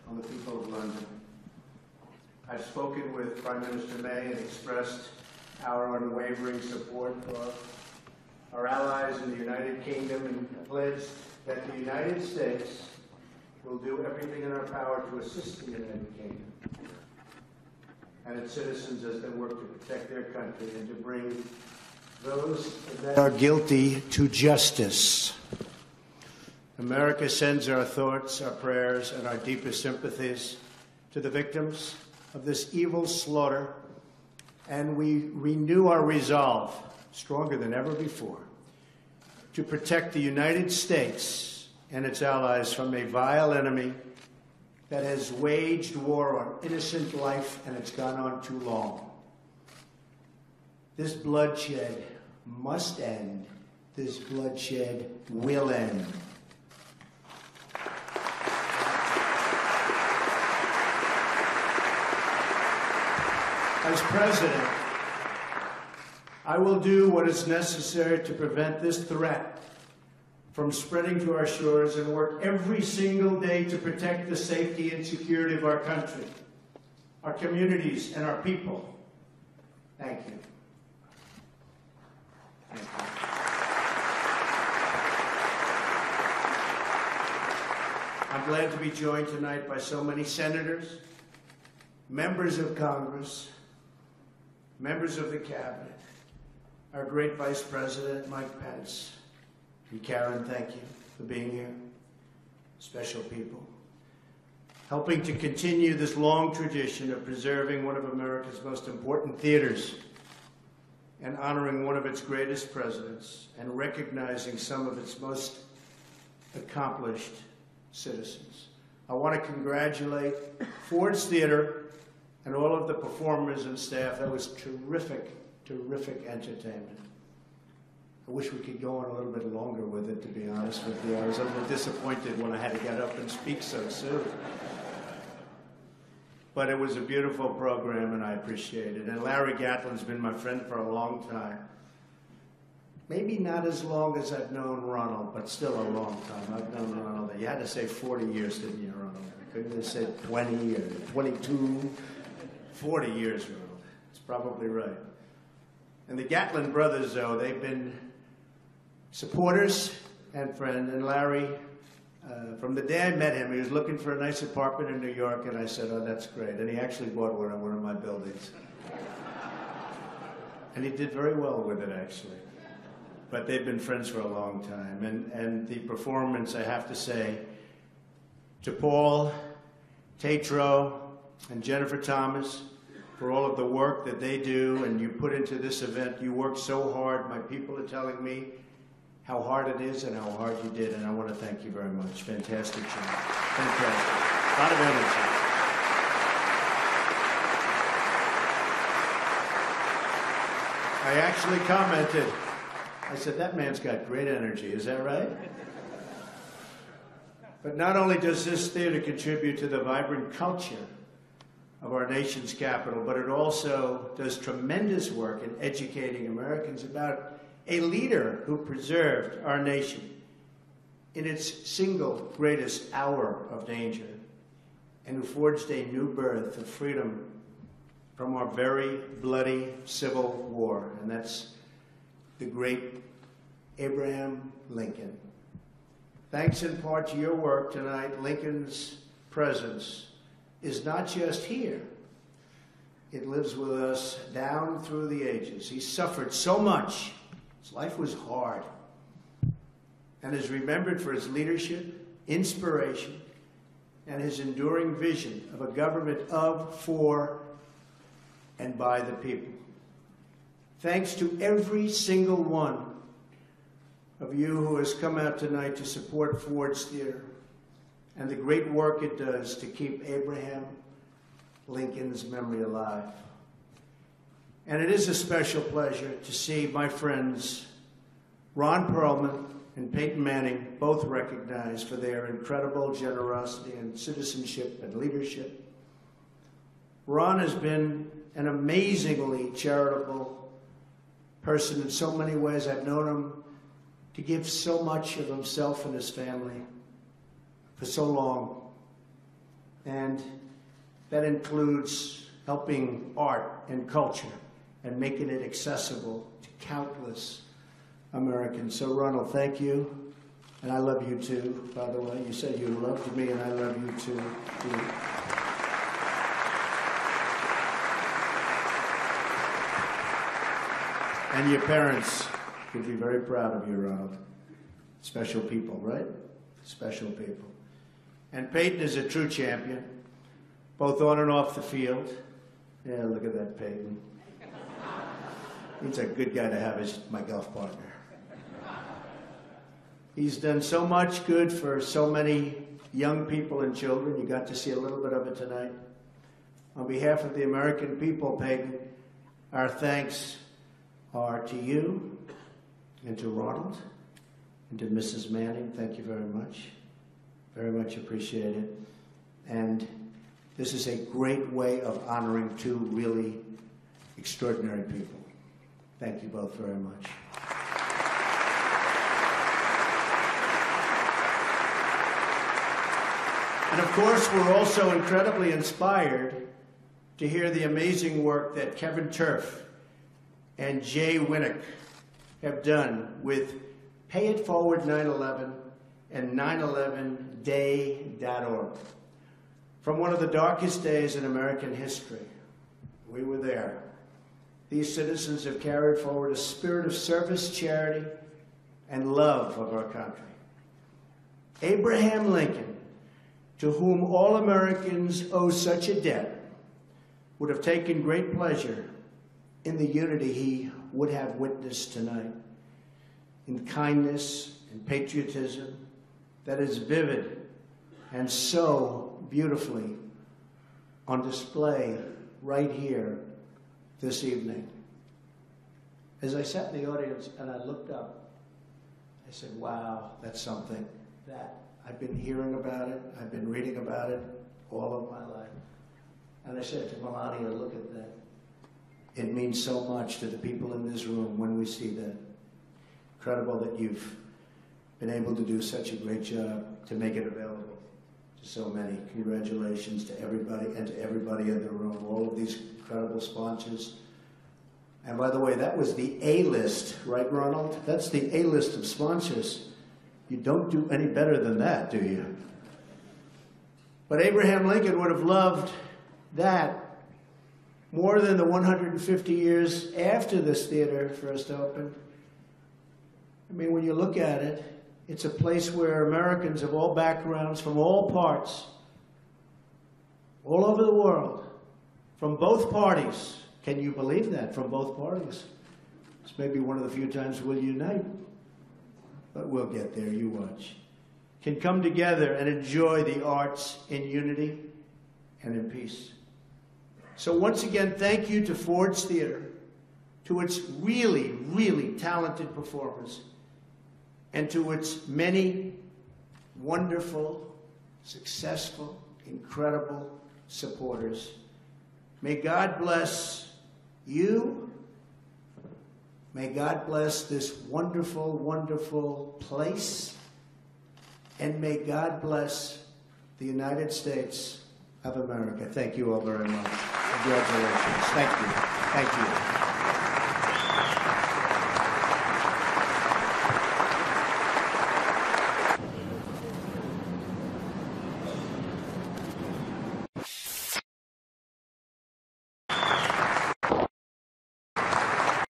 on the people of London. I've spoken with Prime Minister May and expressed our unwavering support for our allies in the United Kingdom and pledged that the United States will do everything in our power to assist the United Kingdom and its citizens as they work to protect their country and to bring those that are guilty to justice. America sends our thoughts, our prayers, and our deepest sympathies to the victims of this evil slaughter, and we renew our resolve, stronger than ever before, to protect the United States and its allies from a vile enemy that has waged war on innocent life, and it's gone on too long. This bloodshed must end. This bloodshed will end. As President, I will do what is necessary to prevent this threat from spreading to our shores and work every single day to protect the safety and security of our country, our communities, and our people. Thank you. Thank you. I'm glad to be joined tonight by so many senators, members of Congress, members of the Cabinet, our great Vice President, Mike Pence, and Karen, thank you for being here. Special people. Helping to continue this long tradition of preserving one of America's most important theaters and honoring one of its greatest presidents and recognizing some of its most accomplished citizens. I want to congratulate Ford's Theater and all of the performers and staff. That was terrific, terrific entertainment. I wish we could go on a little bit longer with it, to be honest with you. I was a little disappointed when I had to get up and speak so soon. But it was a beautiful program, and I appreciate it. And Larry Gatlin's been my friend for a long time. Maybe not as long as I've known Ronald, but still a long time. I've known Ronald. You had to say 40 years, didn't you, Ronald? I couldn't have said 20 or 22, 40 years, Ronald. It's probably right. And the Gatlin brothers, though, they've been supporters and friends. And Larry, from the day I met him, he was looking for a nice apartment in New York, and I said, oh, that's great. And he actually bought one on one of my buildings. And he did very well with it, actually. But they've been friends for a long time. And the performance, I have to say, to Paul, Tatro, and Jennifer Thomas, for all of the work that they do and you put into this event. You work so hard. My people are telling me how hard it is and how hard you did, and I want to thank you very much. Fantastic job. Fantastic. A lot of energy. I actually commented. I said, that man's got great energy. Is that right? But not only does this theater contribute to the vibrant culture of our nation's capital, but it also does tremendous work in educating Americans about a leader who preserved our nation in its single greatest hour of danger and who forged a new birth of freedom from our very bloody Civil War, and that's the great Abraham Lincoln. Thanks in part to your work tonight, Lincoln's presence is not just here. It lives with us down through the ages. He suffered so much. His life was hard. And is remembered for his leadership, inspiration, and his enduring vision of a government of, for, and by the people. Thanks to every single one of you who has come out tonight to support Ford's Theater and the great work it does to keep Abraham Lincoln's memory alive. And it is a special pleasure to see my friends Ron Perlman and Peyton Manning both recognized for their incredible generosity and citizenship and leadership. Ron has been an amazingly charitable person in so many ways. I've known him to give so much of himself and his family for so long. And that includes helping art and culture and making it accessible to countless Americans. So Ronald, thank you. And I love you too, by the way. You said you loved me, and I love you too. And your parents would be very proud of you, Ronald. Special people, right? Special people. And Peyton is a true champion, both on and off the field. Yeah, look at that, Peyton. He's a good guy to have as my golf partner. He's done so much good for so many young people and children. You got to see a little bit of it tonight. On behalf of the American people, Peyton, our thanks are to you and to Ronald and to Mrs. Manning. Thank you very much. Very much appreciated. And this is a great way of honoring two really extraordinary people. Thank you both very much. And of course, we're also incredibly inspired to hear the amazing work that Kevin Turf and Jay Winnick have done with Pay It Forward 9/11 and 9/11day.org. From one of the darkest days in American history, we were there. These citizens have carried forward a spirit of service, charity, and love of our country. Abraham Lincoln, to whom all Americans owe such a debt, would have taken great pleasure in the unity he would have witnessed tonight, in kindness and patriotism that is vivid and so beautifully on display right here this evening. As I sat in the audience and I looked up, I said, wow, that's something that I've been hearing about it, I've been reading about it all of my life. And I said to Melania, look at that. It means so much to the people in this room when we see that. Incredible that you've been able to do such a great job to make it available to so many. Congratulations to everybody and to everybody in the room, all of these incredible sponsors. And by the way, that was the A-list, right, Ronald? That's the A-list of sponsors. You don't do any better than that, do you? But Abraham Lincoln would have loved that more than the 150 years after this theater first opened. I mean, when you look at it, it's a place where Americans of all backgrounds, from all parts, all over the world, from both parties, can you believe that, from both parties? This may be one of the few times we'll unite. But we'll get there, you watch. Can come together and enjoy the arts in unity and in peace. So once again, thank you to Ford's Theater, to its really, really talented performers, and to its many wonderful, successful, incredible supporters. May God bless you. May God bless this wonderful, wonderful place. And may God bless the United States of America. Thank you all very much. Congratulations. Thank you. Thank you.